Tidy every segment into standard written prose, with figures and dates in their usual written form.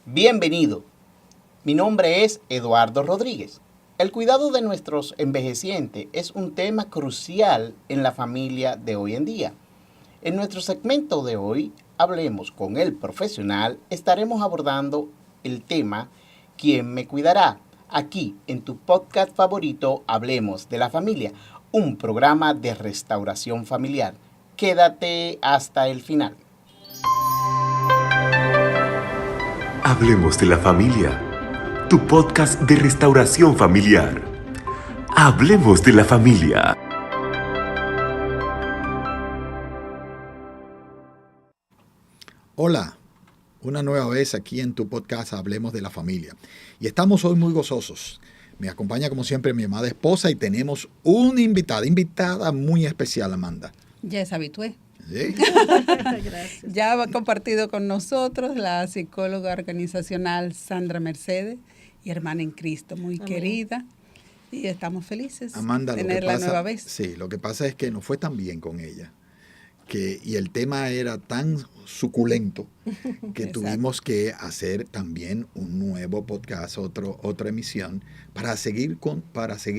Bienvenido. Mi nombre es Eduardo Rodríguez. El cuidado de nuestros envejecientes es un tema crucial en la familia de hoy en día. En nuestro segmento de hoy, Hablemos con el Profesional, estaremos abordando el tema ¿Quién me cuidará? Aquí en tu podcast favorito, Hablemos de la Familia, un programa de restauración familiar. Quédate hasta el final. Hablemos de la Familia, tu podcast de restauración familiar. Hablemos de la Familia. Hola, una nueva vez aquí en tu podcast Hablemos de la Familia. Y estamos hoy muy gozosos. Me acompaña como siempre mi amada esposa y tenemos una invitada muy especial, Amanda. Ya es habitué. ¿Sí? Gracias. Ya ha compartido con nosotros la psicóloga organizacional Sandra Mercedes y hermana en Cristo, muy Amén. Querida. Y estamos felices Amanda, de tenerla nueva vez. Sí, lo que pasa es que nos fue tan bien con ella. Y el tema era tan suculento que tuvimos que hacer también un nuevo podcast, otra emisión, para seguir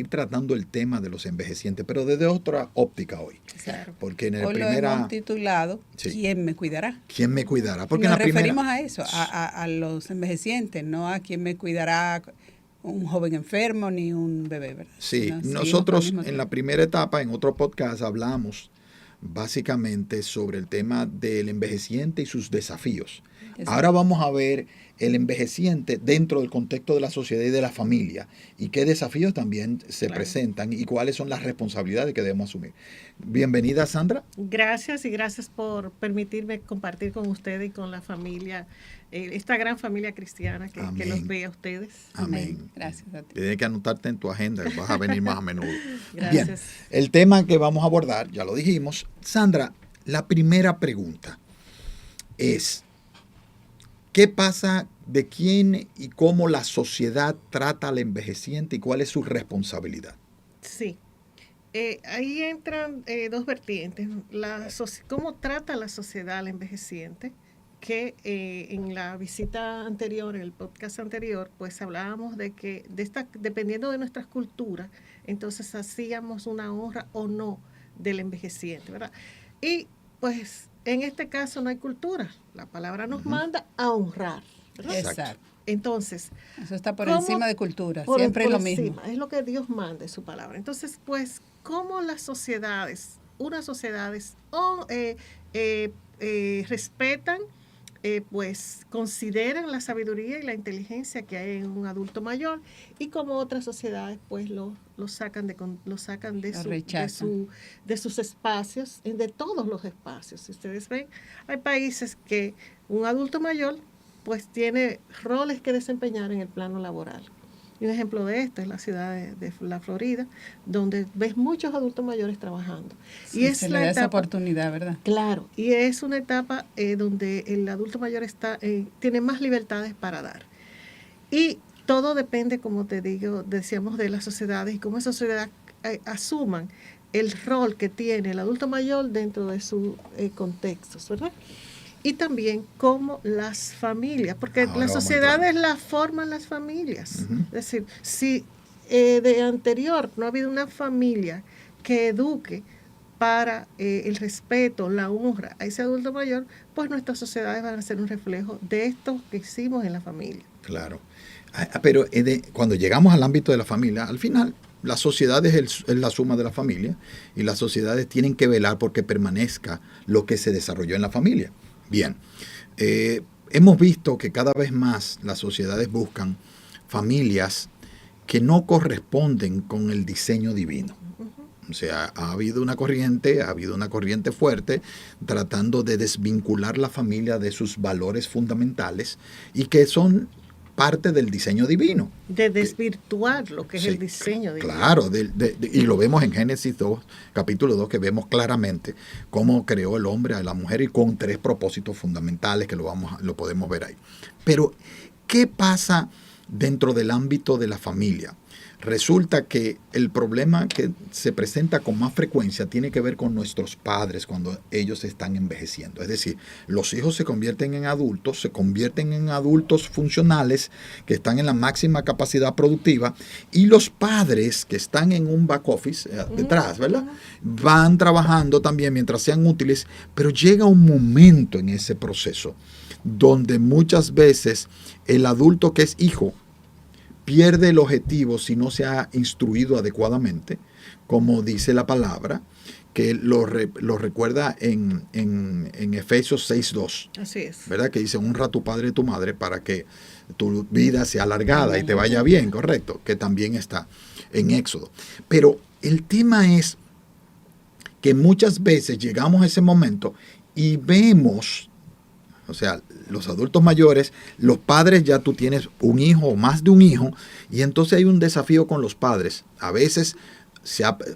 tratando el tema de los envejecientes, pero desde otra óptica hoy. Claro. Porque en el hoy lo hemos titulado ¿Quién me cuidará? ¿Quién me cuidará? Porque nos referimos a eso, a los envejecientes, no a quién me cuidará un joven enfermo ni un bebé, ¿verdad? Sí, nosotros en la primera etapa, en otro podcast, hablamos básicamente sobre el tema del envejeciente y sus desafíos. Exacto. Ahora vamos a ver el envejeciente dentro del contexto de la sociedad y de la familia y qué desafíos también se presentan y cuáles son las responsabilidades que debemos asumir. Bienvenida, Sandra. Gracias y gracias por permitirme compartir con ustedes y con la familia, esta gran familia cristiana que los ve a ustedes. Amén. Gracias a ti. Tienes que anotarte en tu agenda, vas a venir más a menudo. Gracias. Bien, el tema que vamos a abordar, ya lo dijimos. Sandra, la primera pregunta es, ¿qué pasa de quién y cómo la sociedad trata al envejeciente y cuál es su responsabilidad? Sí. Ahí entran dos vertientes. ¿Cómo trata la sociedad al envejeciente? Que en la visita anterior, en el podcast anterior, pues hablábamos de que dependiendo de nuestras culturas, entonces hacíamos una honra o no del envejeciente, ¿verdad? Y pues en este caso no hay cultura. La palabra nos manda a honrar, ¿verdad? Exacto. Entonces, eso está por encima de cultura, siempre es lo mismo. Es lo que Dios manda en su palabra. Entonces, pues, ¿cómo unas sociedades respetan, pues consideran la sabiduría y la inteligencia que hay en un adulto mayor y como otras sociedades pues lo sacan de sus espacios, de todos los espacios? Si ustedes ven, hay países que un adulto mayor pues tiene roles que desempeñar en el plano laboral. Y un ejemplo de esto es la ciudad de la Florida, donde ves muchos adultos mayores trabajando. Sí, y se le da esa oportunidad, ¿verdad? Claro, y es una etapa donde el adulto mayor tiene más libertades para dar. Y todo depende, como te digo, decíamos, de las sociedades y cómo esas sociedades asuman el rol que tiene el adulto mayor dentro de sus contextos, ¿verdad? Y también como las familias, porque las sociedades las forman las familias. Uh-huh. Es decir, si de anterior no ha habido una familia que eduque para el respeto, la honra a ese adulto mayor, pues nuestras sociedades van a ser un reflejo de esto que hicimos en la familia. Claro. Pero cuando llegamos al ámbito de la familia, al final, la sociedad es la suma de la familia y las sociedades tienen que velar porque permanezca lo que se desarrolló en la familia. Bien, hemos visto que cada vez más las sociedades buscan familias que no corresponden con el diseño divino. O sea, ha habido una corriente fuerte tratando de desvincular la familia de sus valores fundamentales y que son parte del diseño divino. De desvirtuar lo que es el diseño divino. Claro, y lo vemos en Génesis 2, capítulo 2, que vemos claramente cómo creó el hombre a la mujer y con 3 propósitos fundamentales que lo podemos ver ahí. Pero, ¿qué pasa dentro del ámbito de la familia? Resulta que el problema que se presenta con más frecuencia tiene que ver con nuestros padres cuando ellos están envejeciendo. Es decir, los hijos se convierten en adultos funcionales que están en la máxima capacidad productiva, y los padres que están en un back office detrás, ¿verdad? Van trabajando también mientras sean útiles, pero llega un momento en ese proceso donde muchas veces el adulto que es hijo pierde el objetivo si no se ha instruido adecuadamente, como dice la palabra, que lo recuerda en Efesios 6:2. Así es. ¿Verdad? Que dice, honra a tu padre y tu madre para que tu vida sea alargada y te vaya bien, correcto, que también está en Éxodo. Pero el tema es que muchas veces llegamos a ese momento y vemos, o sea, los adultos mayores, los padres, ya tú tienes un hijo o más de un hijo, y entonces hay un desafío con los padres. A veces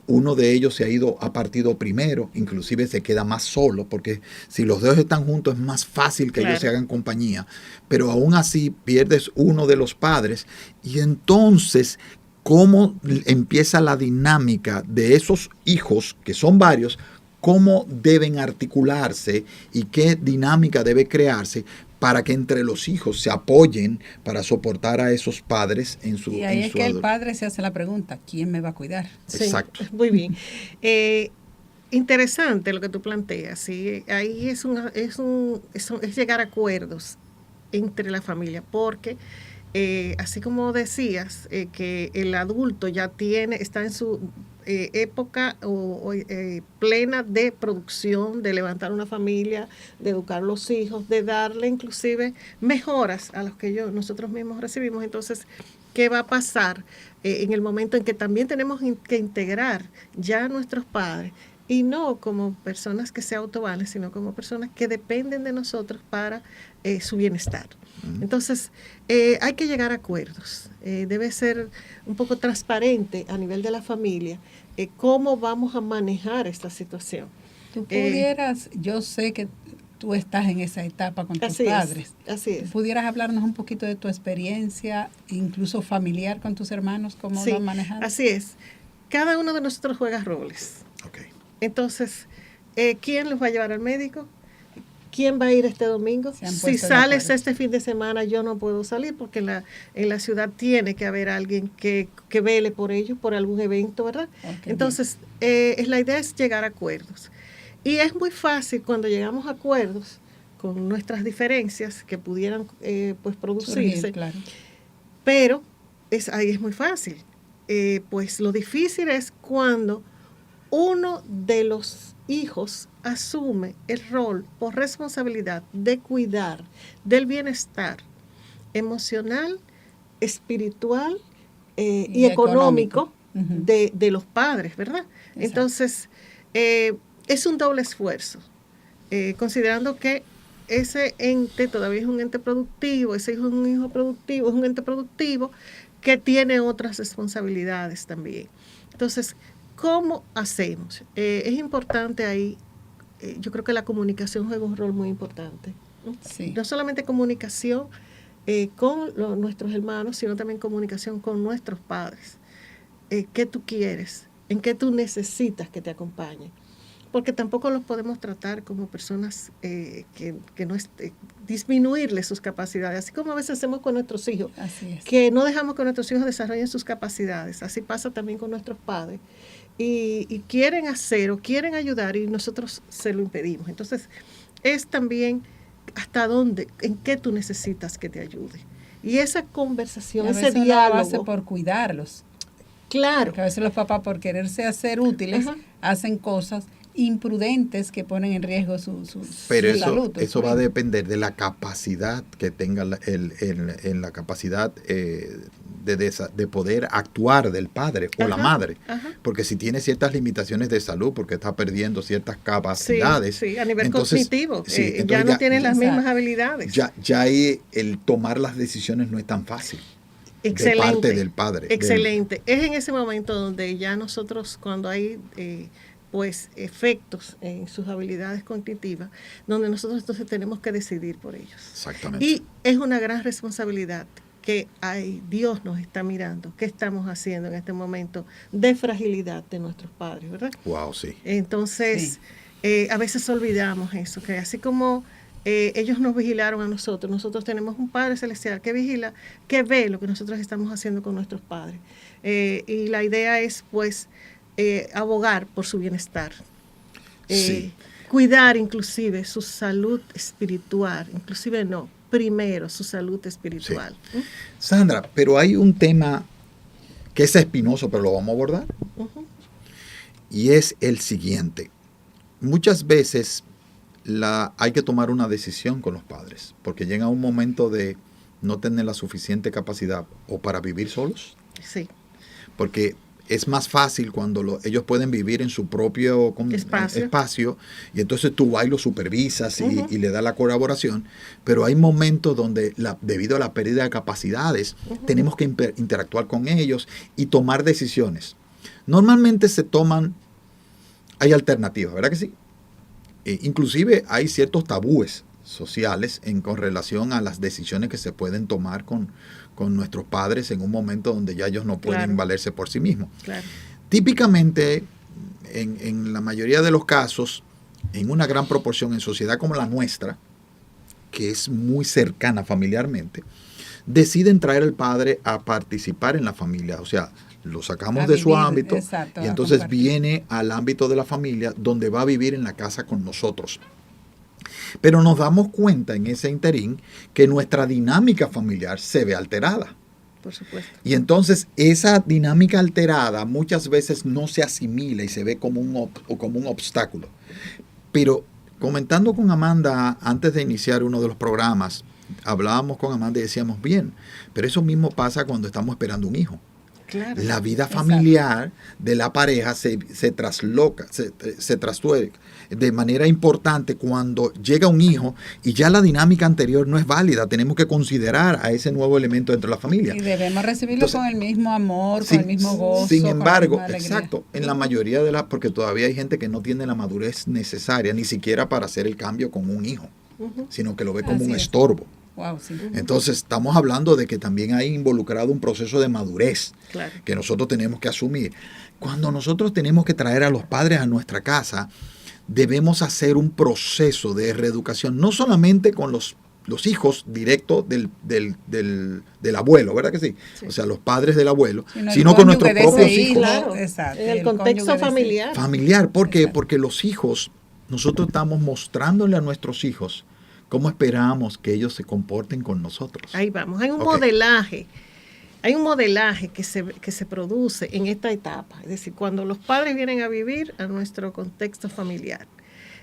uno de ellos ha partido primero, inclusive se queda más solo, porque si los dos están juntos es más fácil que ellos se hagan compañía, pero aún así pierdes uno de los padres, y entonces cómo empieza la dinámica de esos hijos, que son varios, cómo deben articularse y qué dinámica debe crearse para que entre los hijos se apoyen para soportar a esos padres en su Y ahí es que el padre se hace la pregunta, ¿quién me va a cuidar? Sí, exacto. Muy bien. Interesante lo que tú planteas. ¿Sí? Ahí es llegar a acuerdos entre la familia, porque así como decías, que el adulto ya está en su época plena de producción, de levantar una familia, de educar a los hijos, de darle inclusive mejoras a los que nosotros mismos recibimos. Entonces, ¿qué va a pasar en el momento en que también tenemos que integrar ya a nuestros padres? Y no como personas que se autovalen, sino como personas que dependen de nosotros para su bienestar. Entonces, hay que llegar a acuerdos. Debe ser un poco transparente a nivel de la familia cómo vamos a manejar esta situación. Tú pudieras, yo sé que tú estás en esa etapa con tus padres. Así es. ¿Pudieras hablarnos un poquito de tu experiencia, incluso familiar con tus hermanos, cómo lo han manejado? Así es. Cada uno de nosotros juega roles. Okay. Entonces, ¿quién los va a llevar al médico? ¿Quién va a ir este domingo? Si sales este fin de semana, yo no puedo salir porque en la ciudad tiene que haber alguien que vele por ellos, por algún evento, ¿verdad? Okay, entonces, la idea es llegar a acuerdos. Y es muy fácil cuando llegamos a acuerdos con nuestras diferencias que pudieran pues producirse. Surgir, claro. Pero ahí es muy fácil. Pues lo difícil es cuando uno de los hijos asume el rol por responsabilidad de cuidar del bienestar emocional, espiritual y económico de los padres, ¿verdad? Exacto. Entonces, es un doble esfuerzo, considerando que ese ente todavía es un ente productivo, ese hijo es un hijo productivo, es un ente productivo que tiene otras responsabilidades también. Entonces, ¿cómo hacemos? Es importante ahí, yo creo que la comunicación juega un rol muy importante. Sí. No solamente comunicación con nuestros hermanos, sino también comunicación con nuestros padres. ¿Qué tú quieres? ¿En qué tú necesitas que te acompañen? Porque tampoco los podemos tratar como personas que no disminuirles sus capacidades, así como a veces hacemos con nuestros hijos, que no dejamos que nuestros hijos desarrollen sus capacidades. Así pasa también con nuestros padres. Y quieren hacer o quieren ayudar y nosotros se lo impedimos. Entonces, es también hasta dónde, en qué tú necesitas que te ayude. Y esa conversación, ese diálogo. Lo hace por cuidarlos. Claro. Porque a veces los papás, por quererse hacer útiles, hacen cosas imprudentes que ponen en riesgo su salud. Pero eso va a depender de la capacidad que tenga en la capacidad de poder actuar del padre o la madre. Porque si tiene ciertas limitaciones de salud, porque está perdiendo ciertas capacidades. Sí, a nivel cognitivo. Ya no tiene las mismas habilidades. Ya ahí el tomar las decisiones no es tan fácil. Excelente. De parte del padre. Excelente. Es en ese momento donde ya nosotros, cuando hay pues efectos en sus habilidades cognitivas, donde nosotros entonces tenemos que decidir por ellos. Exactamente. Y es una gran responsabilidad que Dios nos está mirando, qué estamos haciendo en este momento de fragilidad de nuestros padres, ¿verdad? Wow, sí. Entonces, a veces olvidamos eso, que así como ellos nos vigilaron a nosotros, nosotros tenemos un Padre Celestial que vigila, que ve lo que nosotros estamos haciendo con nuestros padres. Y la idea es, pues, abogar por su bienestar. Sí. Cuidar inclusive su salud espiritual, inclusive no, primero su salud espiritual. Sí. Sandra, pero hay un tema que es espinoso, pero lo vamos a abordar. Uh-huh. Y es el siguiente. Muchas veces hay que tomar una decisión con los padres, porque llega un momento de no tener la suficiente capacidad o para vivir solos. Sí. Porque es más fácil cuando ellos pueden vivir en su propio espacio y entonces tú vas y lo supervisas y le das la colaboración, pero hay momentos donde debido a la pérdida de capacidades tenemos que interactuar con ellos y tomar decisiones. Normalmente hay alternativas, ¿verdad que sí? Inclusive hay ciertos tabúes sociales con relación a las decisiones que se pueden tomar con nuestros padres en un momento donde ya ellos no pueden valerse por sí mismos. Claro. Típicamente, en la mayoría de los casos, en una gran proporción en sociedad como la nuestra, que es muy cercana familiarmente, deciden traer al padre a participar en la familia. O sea, lo sacamos de su ámbito y entonces viene al ámbito de la familia donde va a vivir en la casa con nosotros. Pero nos damos cuenta en ese interín que nuestra dinámica familiar se ve alterada. Por supuesto. Y entonces esa dinámica alterada muchas veces no se asimila y se ve como un obstáculo. Pero comentando con Amanda antes de iniciar uno de los programas, hablábamos con Amanda y decíamos, bien, pero eso mismo pasa cuando estamos esperando un hijo. Claro. La vida familiar de la pareja se trasloca, se trastuerca de manera importante cuando llega un hijo y ya la dinámica anterior no es válida. Tenemos que considerar a ese nuevo elemento dentro de la familia. Y debemos recibirlo con el mismo amor, con el mismo gozo. Sin embargo, con la misma exacto, en la mayoría porque todavía hay gente que no tiene la madurez necesaria ni siquiera para hacer el cambio con un hijo, sino que lo ve como un estorbo. Wow, sí. Entonces estamos hablando de que también hay involucrado un proceso de madurez que nosotros tenemos que asumir. Cuando nosotros tenemos que traer a los padres a nuestra casa, debemos hacer un proceso de reeducación, no solamente con los hijos directos del abuelo, ¿verdad que sí? O sea, los padres del abuelo, sino con nuestros propios hijos. Claro, en el contexto familiar. Familiar, ¿por qué? Porque los hijos, nosotros estamos mostrándole a nuestros hijos cómo esperamos que ellos se comporten con nosotros. Ahí vamos, hay un modelaje. Hay un modelaje que se produce en esta etapa, es decir, cuando los padres vienen a vivir a nuestro contexto familiar.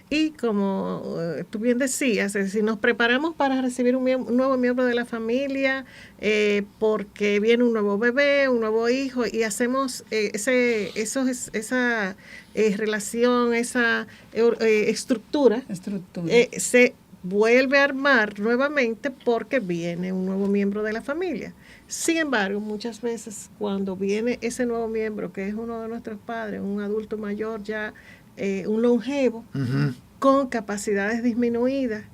Y como tú bien decías, es decir, nos preparamos para recibir un nuevo miembro de la familia porque viene un nuevo bebé, un nuevo hijo y hacemos esa relación, esa estructura. Se vuelve a armar nuevamente porque viene un nuevo miembro de la familia. Sin embargo, muchas veces cuando viene ese nuevo miembro, que es uno de nuestros padres, un adulto mayor ya, un longevo, con capacidades disminuidas,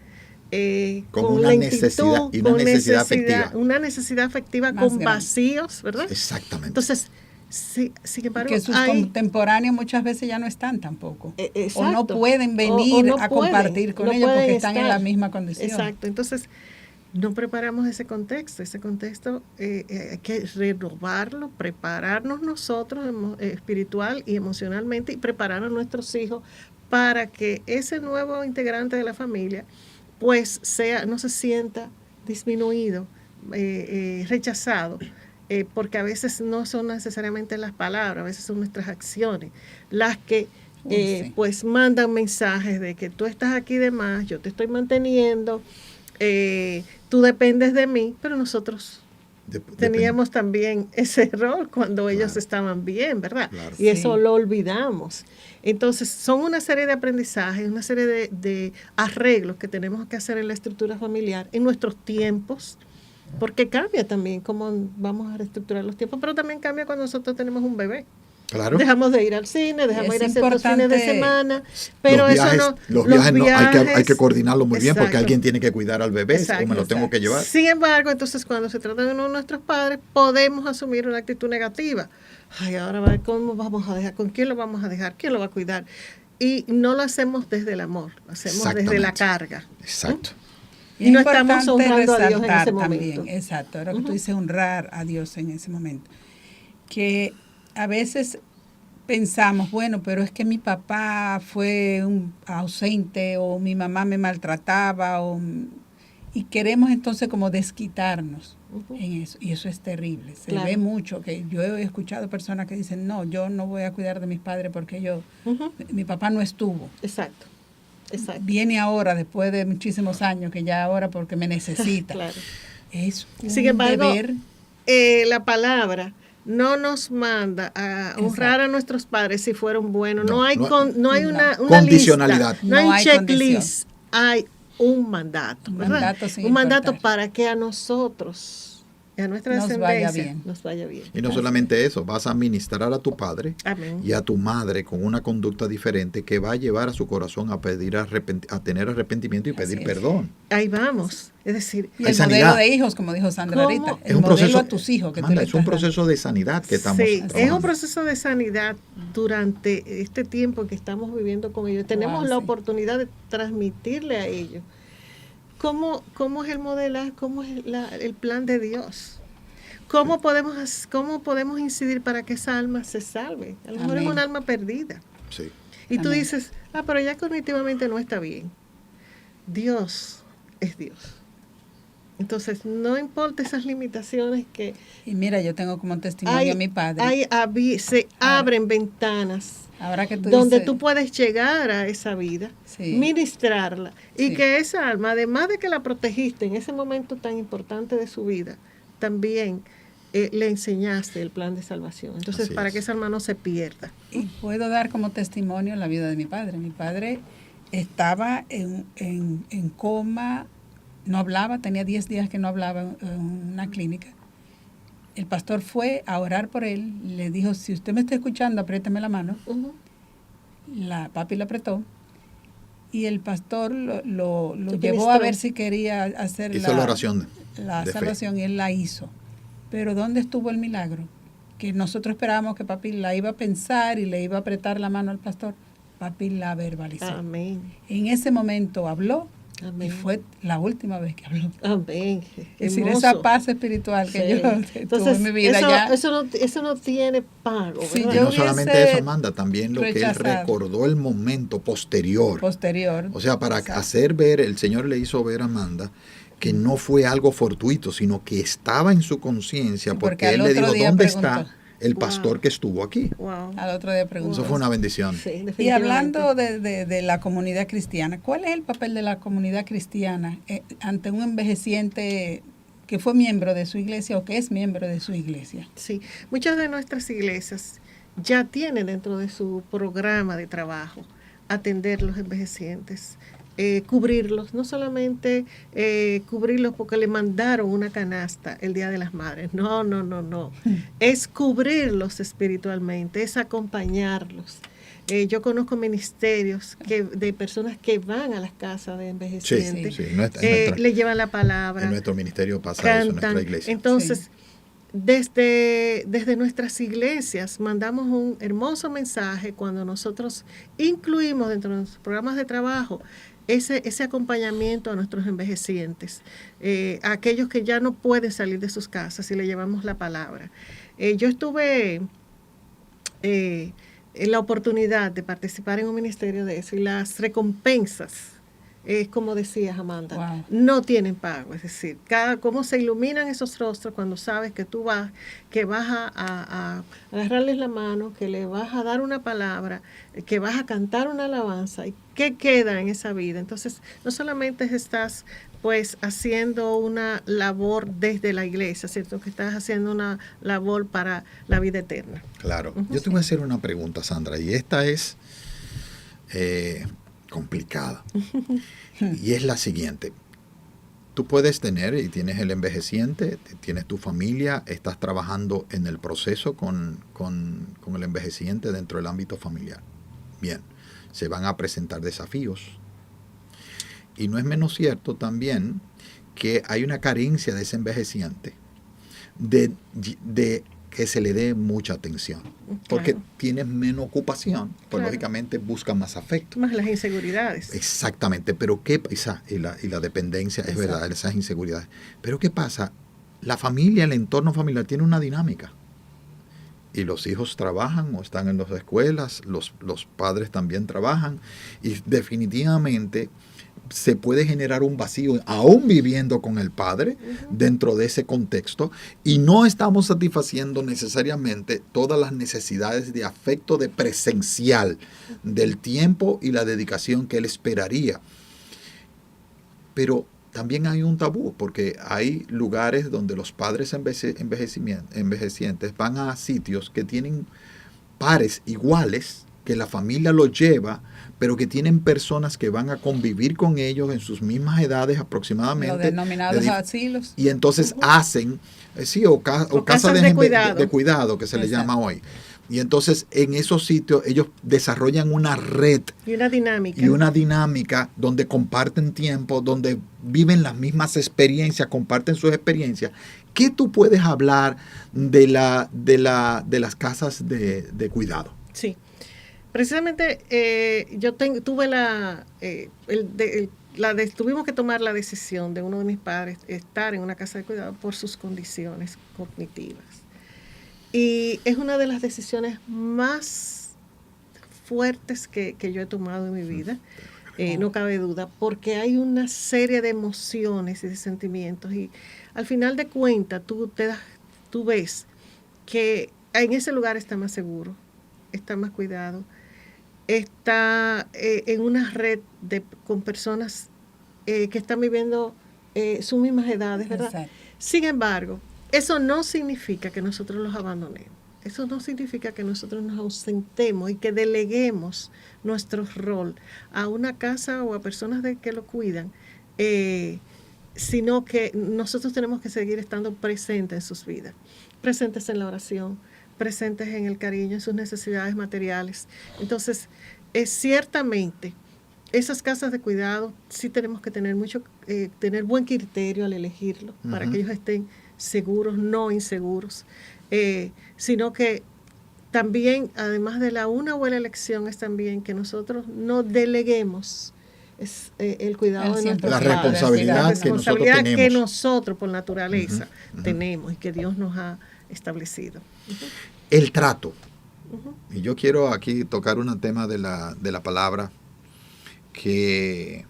con una necesidad afectiva. Una necesidad afectiva más con grande. Vacíos, ¿verdad? Exactamente. Entonces, sin embargo, que sus contemporáneos muchas veces ya no están tampoco. Exacto. O no pueden venir a compartir con ellos porque están en la misma condición. Exacto. Entonces, no preparamos ese contexto. Ese contexto hay que renovarlo, prepararnos nosotros espiritual y emocionalmente y preparar a nuestros hijos para que ese nuevo integrante de la familia pues no se sienta disminuido, rechazado. Porque a veces no son necesariamente las palabras, a veces son nuestras acciones las que pues mandan mensajes de que tú estás aquí de más, yo te estoy manteniendo, tú dependes de mí, pero nosotros teníamos también ese rol cuando ellos estaban bien, ¿verdad? Claro. Y eso lo olvidamos. Entonces, son una serie de aprendizajes, una serie de arreglos que tenemos que hacer en la estructura familiar, en nuestros tiempos, porque cambia también cómo vamos a reestructurar los tiempos, pero también cambia cuando nosotros tenemos un bebé. Claro. Dejamos de ir al cine, dejamos de ir a ciertos importante fines de semana, pero los viajes no, hay que coordinarlo muy bien porque exacto. alguien tiene que cuidar al bebé Exacto. o me lo tengo que llevar. Sin embargo, entonces cuando se trata de uno de nuestros padres, podemos asumir una actitud negativa. Ay, ahora ¿cómo vamos a dejar? ¿Con quién lo vamos a dejar? ¿Quién lo va a cuidar? Y no lo hacemos desde el amor, lo hacemos desde la carga. Exacto. Y no estamos honrando a Dios en ese también, momento. exacto, ahora que tú dices honrar a Dios en ese momento, que a veces pensamos, bueno, pero es que mi papá fue un ausente o mi mamá me maltrataba y queremos entonces como desquitarnos en eso, y eso es terrible. Se ve mucho, que yo he escuchado personas que dicen, no, yo no voy a cuidar de mis padres porque mi papá no estuvo. Exacto. Viene ahora, después de muchísimos años, que ya ahora porque me necesita. Claro. Es un Sin embargo, deber. La palabra no nos manda a honrar a nuestros padres si fueron buenos. No hay una condicionalidad. Lista, no hay checklist, condición. hay un mandato. Un mandato para que a nosotros, a nuestra descendencia, nos vaya bien. Y no solamente eso, vas a ministrar a tu padre Amén. y a tu madre con una conducta diferente que va a llevar a su corazón a tener arrepentimiento y pedir perdón. Ahí vamos. Es decir, y el modelo de hijos, como dijo Sandra ahorita, el modelo a tus hijos. Es un proceso de sanidad que estamos trabajando. Es un proceso de sanidad durante este tiempo que estamos viviendo con ellos. Tenemos la oportunidad de transmitirle a ellos cómo es el modelaje, cómo es el plan de Dios. ¿Cómo podemos incidir para que esa alma se salve? A lo mejor es un alma perdida. Sí. Y tú dices, pero ya cognitivamente no está bien. Dios es Dios. Entonces, no importa esas limitaciones que... Y mira, yo tengo como testimonio a mi padre. Se abren ventanas ahora que donde tú puedes llegar a esa vida, ministrarla, y que esa alma, además de que la protegiste en ese momento tan importante de su vida, también le enseñaste el plan de salvación. Entonces, para que esa alma no se pierda. Y puedo dar como testimonio la vida de mi padre. Mi padre estaba en coma, no hablaba, tenía 10 días que no hablaba en una clínica. El pastor fue a orar por él, le dijo, si usted me está escuchando, apriéteme la mano. Papi lo apretó y el pastor lo llevó a ver si quería hacer la oración la salvación, y él la hizo. Pero ¿dónde estuvo el milagro? Que nosotros esperábamos que papi la iba a pensar y le iba a apretar la mano al pastor. Papi la verbalizó. Amén. En ese momento habló. Amén. Y fue la última vez que habló. Amén. Es decir, esa paz espiritual que yo tuve en mi vida eso no tiene pago. Si y no solamente eso, Amanda, también lo que él recordó el momento posterior. O sea, para hacer ver, el Señor le hizo ver a Amanda que no fue algo fortuito, sino que estaba en su conciencia, porque él le dijo, ¿dónde está el pastor que estuvo aquí? Al otro día preguntó. Eso fue una bendición. Sí, y hablando de la comunidad cristiana, ¿cuál es el papel de la comunidad cristiana ante un envejeciente que fue miembro de su iglesia o que es miembro de su iglesia? Sí, muchas de nuestras iglesias ya tienen dentro de su programa de trabajo atender los envejecientes. Cubrirlos, no solamente cubrirlos porque le mandaron una canasta el Día de las Madres, no, es cubrirlos espiritualmente, es acompañarlos. Yo conozco ministerios de personas que van a las casas de envejecientes, le llevan la palabra. En nuestro ministerio pasa cantan, eso en nuestra iglesia. Entonces, desde nuestras iglesias mandamos un hermoso mensaje cuando nosotros incluimos dentro de nuestros programas de trabajo ese acompañamiento a nuestros envejecientes, a aquellos que ya no pueden salir de sus casas, y le llevamos la palabra. Yo estuve en la oportunidad de participar en un ministerio de eso, y las recompensas, es como decías, Amanda, no tienen pago. Es decir, cómo se iluminan esos rostros cuando sabes que tú vas a agarrarles la mano, que le vas a dar una palabra, que vas a cantar una alabanza, y qué queda en esa vida. Entonces, no solamente estás pues haciendo una labor desde la iglesia, ¿cierto? Que estás haciendo una labor para la vida eterna. Claro. Yo te voy a hacer una pregunta, Sandra, y esta es complicada. Y es la siguiente. Tú puedes tener, y tienes el envejeciente, tienes tu familia, estás trabajando en el proceso con el envejeciente dentro del ámbito familiar. Bien, se van a presentar desafíos. Y no es menos cierto también que hay una carencia de ese envejeciente de que se le dé mucha atención. Porque tienes menos ocupación, pues lógicamente buscan más afecto. Más las inseguridades. Exactamente, pero ¿qué pasa? Y la dependencia, es verdad, esas inseguridades. Pero ¿qué pasa? La familia, el entorno familiar tiene una dinámica. Y los hijos trabajan o están en las escuelas, los padres también trabajan. Y definitivamente se puede generar un vacío, aún viviendo con el padre, dentro de ese contexto, y no estamos satisfaciendo necesariamente todas las necesidades de afecto de presencial, del tiempo y la dedicación que él esperaría. Pero también hay un tabú, porque hay lugares donde los padres envejecientes van a sitios que tienen pares iguales, que la familia los lleva, pero que tienen personas que van a convivir con ellos en sus mismas edades aproximadamente. Los denominados asilos. Y entonces hacen, o casas de cuidado, que se le llama hoy. Y entonces en esos sitios ellos desarrollan una red. Y una dinámica. Donde comparten tiempo, donde viven las mismas experiencias, comparten sus experiencias. ¿Qué tú puedes hablar de las casas de cuidado? Sí. Precisamente tuvimos que tomar la decisión de uno de mis padres estar en una casa de cuidado por sus condiciones cognitivas. Y es una de las decisiones más fuertes que yo he tomado en mi vida, no cabe duda, porque hay una serie de emociones y de sentimientos. Y al final de cuentas, tú ves que en ese lugar está más seguro, está más cuidado, está en una red con personas que están viviendo sus mismas edades, ¿verdad? Exacto. Sin embargo, eso no significa que nosotros los abandonemos. Eso no significa que nosotros nos ausentemos y que deleguemos nuestro rol a una casa o a personas que lo cuidan, sino que nosotros tenemos que seguir estando presentes en sus vidas, presentes en la oración, presentes en el cariño, en sus necesidades materiales. Entonces, ciertamente, esas casas de cuidado sí tenemos que tener tener buen criterio al elegirlo, para que ellos estén seguros, no inseguros, sino que también, además de una buena elección, es también que nosotros no deleguemos el cuidado de nuestros padres, la responsabilidad que nosotros por naturaleza tenemos y que Dios nos ha establecido. El trato. Y yo quiero aquí tocar un tema de la palabra que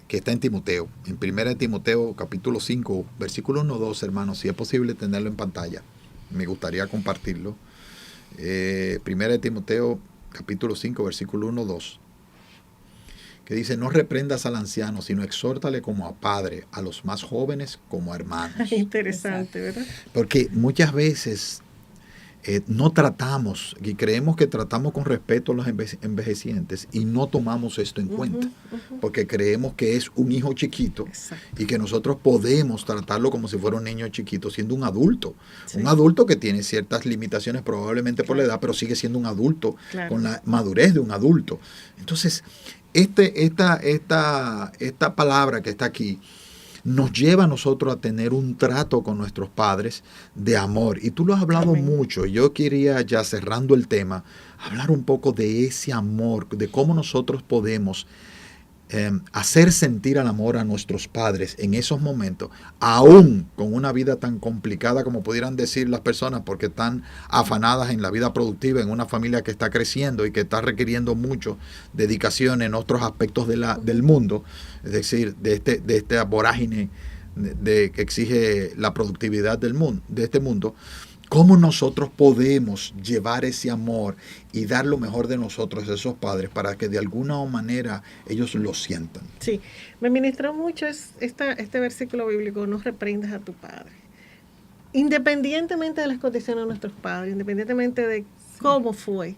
está en Timoteo, en 1 Timoteo capítulo 5, versículo 1-2, hermanos, si es posible tenerlo en pantalla, me gustaría compartirlo. 1 Timoteo capítulo 5, versículo 1-2, que dice: no reprendas al anciano, sino exhórtale como a padre, a los más jóvenes como a hermanos. Interesante, ¿verdad? Porque muchas veces no tratamos, y creemos que tratamos con respeto a los envejecientes y no tomamos esto en cuenta, porque creemos que es un hijo chiquito. Exacto. Y que nosotros podemos tratarlo como si fuera un niño chiquito, siendo un adulto. Sí. Un adulto que tiene ciertas limitaciones probablemente por la edad, pero sigue siendo un adulto, con la madurez de un adulto. Entonces, esta palabra que está aquí nos lleva a nosotros a tener un trato con nuestros padres de amor. Y tú lo has hablado mucho. Yo quería, ya cerrando el tema, hablar un poco de ese amor, de cómo nosotros podemos hacer sentir el amor a nuestros padres en esos momentos, aún con una vida tan complicada como pudieran decir las personas, porque están afanadas en la vida productiva, en una familia que está creciendo y que está requiriendo mucho dedicación en otros aspectos del mundo, es decir, de esta vorágine que exige la productividad de este mundo. ¿Cómo nosotros podemos llevar ese amor y dar lo mejor de nosotros a esos padres para que de alguna manera ellos lo sientan? Sí, me ministró mucho este versículo bíblico: no reprendas a tu padre. Independientemente de las condiciones de nuestros padres, independientemente de cómo fue,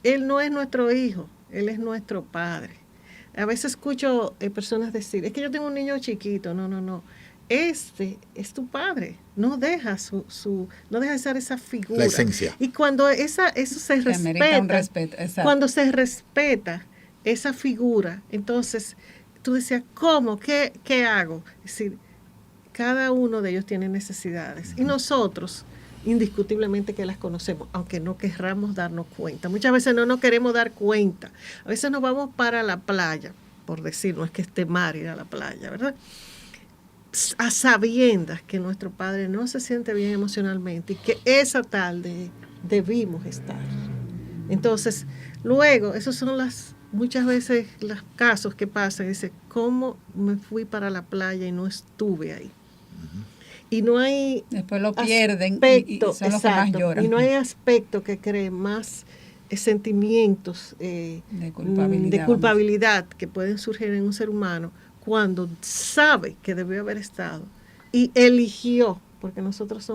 Él no es nuestro hijo, Él es nuestro padre. A veces escucho personas decir, es que yo tengo un niño chiquito. No. Este es tu padre. No deja no deja de ser esa figura. La esencia. Y cuando eso se Que amerita un respeta, respeto, exacto. cuando se respeta esa figura, entonces tú decías, ¿cómo? ¿Qué hago? Es decir, cada uno de ellos tiene necesidades. Y nosotros, indiscutiblemente que las conocemos, aunque no querramos darnos cuenta. Muchas veces no nos queremos dar cuenta. A veces nos vamos para la playa, por decir, no es que esté mar ir a la playa, ¿verdad? A sabiendas que nuestro padre no se siente bien emocionalmente y que esa tarde debimos estar. Entonces, luego, esos son muchas veces los casos que pasan. Dice, ¿cómo me fui para la playa y no estuve ahí? Y no hay después lo pierden y son los que más lloran. Y no hay aspecto que cree más sentimientos de culpabilidad que pueden surgir en un ser humano cuando sabe que debió haber estado y eligió, porque nosotros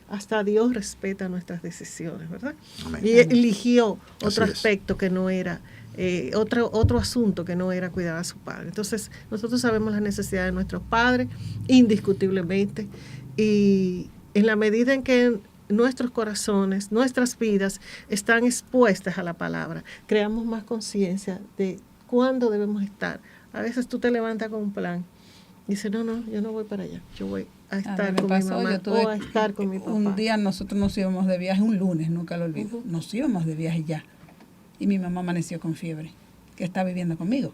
hasta Dios respeta nuestras decisiones, ¿verdad? Amén. Y eligió otro Así es. aspecto que no era, otro asunto que no era cuidar a su padre. Entonces, nosotros sabemos las necesidades de nuestros padres, indiscutiblemente, y en la medida en que nuestros corazones, nuestras vidas están expuestas a la palabra, creamos más conciencia de cuándo debemos estar. A veces tú te levantas con un plan y dices, no, yo no voy para allá, yo voy a estar con mi mamá o a estar con mi papá. Un día nosotros nos íbamos de viaje, un lunes, nunca lo olvido, nos íbamos de viaje ya, y mi mamá amaneció con fiebre, que está viviendo conmigo.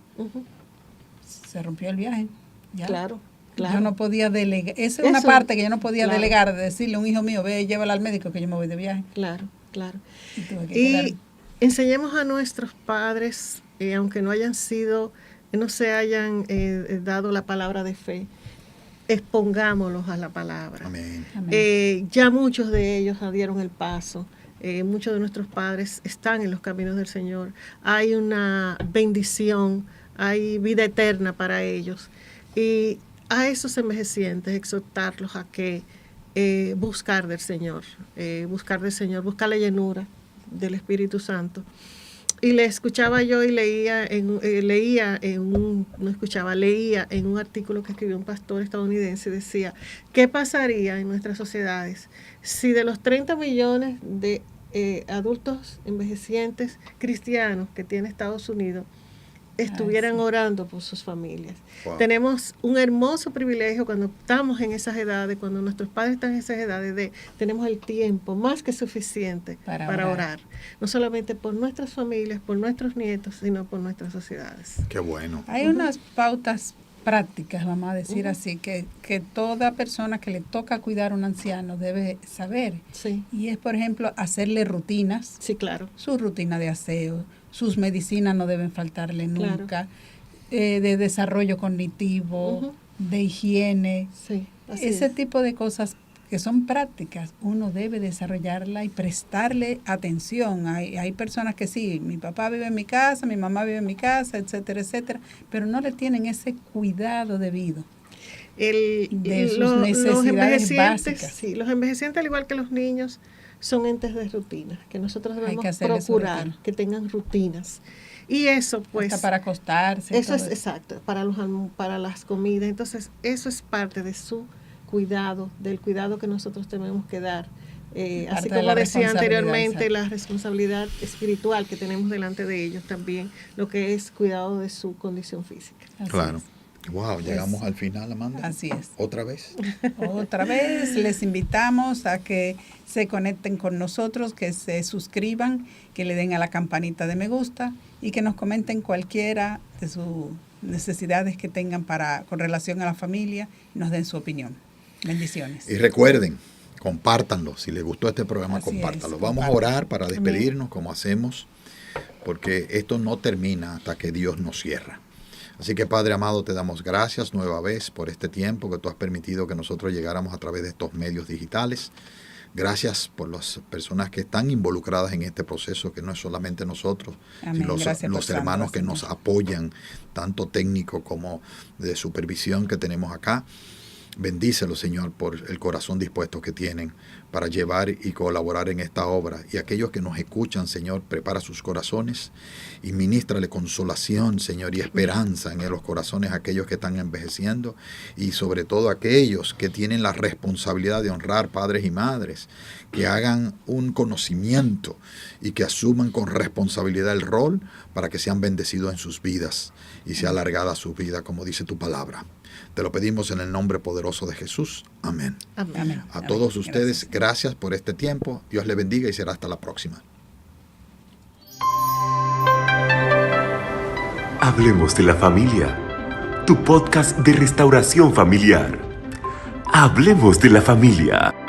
Se rompió el viaje, ya. Claro. Yo no podía delegar, esa es una parte que yo no podía delegar, de decirle a un hijo mío, ve, llévala al médico que yo me voy de viaje. Claro. Y enseñemos a nuestros padres, aunque no se hayan dado la palabra de fe, expongámoslos a la palabra. Amén. Ya muchos de ellos dieron el paso. Muchos de nuestros padres están en los caminos del Señor. Hay una bendición, hay vida eterna para ellos. Y a esos envejecientes, exhortarlos a que buscar del Señor, buscar la llenura del Espíritu Santo. Y le escuchaba yo y leía en un artículo que escribió un pastor estadounidense, decía, ¿qué pasaría en nuestras sociedades si de los 30 millones de adultos envejecientes cristianos que tiene Estados Unidos estuvieran orando por sus familias? Wow. Tenemos un hermoso privilegio cuando estamos en esas edades, cuando nuestros padres están en esas edades, tenemos el tiempo más que suficiente para orar. No solamente por nuestras familias, por nuestros nietos, sino por nuestras sociedades. Qué bueno. hay unas pautas prácticas, vamos a decir así, que toda persona que le toca cuidar a un anciano debe saber. Sí. Y es, por ejemplo, hacerle rutinas. Sí, claro. Su rutina de aseo, sus medicinas no deben faltarle nunca, Claro. De desarrollo cognitivo, de higiene, Sí, ese tipo de cosas que son prácticas, uno debe desarrollarla y prestarle atención. Hay personas que sí, mi papá vive en mi casa, mi mamá vive en mi casa, etcétera, etcétera, pero no le tienen ese cuidado debido de sus necesidades básicas. Sí, los envejecientes, al igual que los niños, son entes de rutina, que nosotros debemos que hacerles procurar rutina. que tengan rutinas. Y eso, pues, hasta para acostarse. eso es todo exacto, para las comidas. Entonces, eso es parte de su cuidado, del cuidado que nosotros tenemos que dar. Así de como la decía responsabilidad, anteriormente, exacto. la responsabilidad espiritual que tenemos delante de ellos también, lo que es cuidado de su condición física. Así Claro. es. Wow, llegamos al final, Amanda. Así es. ¿Otra vez? Otra vez les invitamos a que se conecten con nosotros, que se suscriban, que le den a la campanita de me gusta y que nos comenten cualquiera de sus necesidades que tengan con relación a la familia y nos den su opinión. Bendiciones. Y recuerden, compártanlo. Si les gustó este programa, Así es, compártanlo. Vamos a compártanlo. orar para despedirnos, como hacemos, porque esto no termina hasta que Dios nos cierra. Así que, Padre amado, te damos gracias nueva vez por este tiempo que tú has permitido que nosotros llegáramos a través de estos medios digitales. Gracias por las personas que están involucradas en este proceso, que no es solamente nosotros, Amén. sino Gracias los por hermanos que Sandra, nos Señor. apoyan, tanto técnico como de supervisión que tenemos acá. Bendícelo, Señor, por el corazón dispuesto que tienen para llevar y colaborar en esta obra. Y aquellos que nos escuchan, Señor, prepara sus corazones y ministrale consolación, Señor, y esperanza en los corazones a aquellos que están envejeciendo y sobre todo aquellos que tienen la responsabilidad de honrar padres y madres, que hagan un conocimiento y que asuman con responsabilidad el rol para que sean bendecidos en sus vidas y sea alargada su vida, como dice tu palabra. Te lo pedimos en el nombre poderoso de Jesús. Amén. Amén. A todos ustedes, gracias por este tiempo. Dios les bendiga y será hasta la próxima. Hablemos de la familia, tu podcast de restauración familiar. Hablemos de la familia.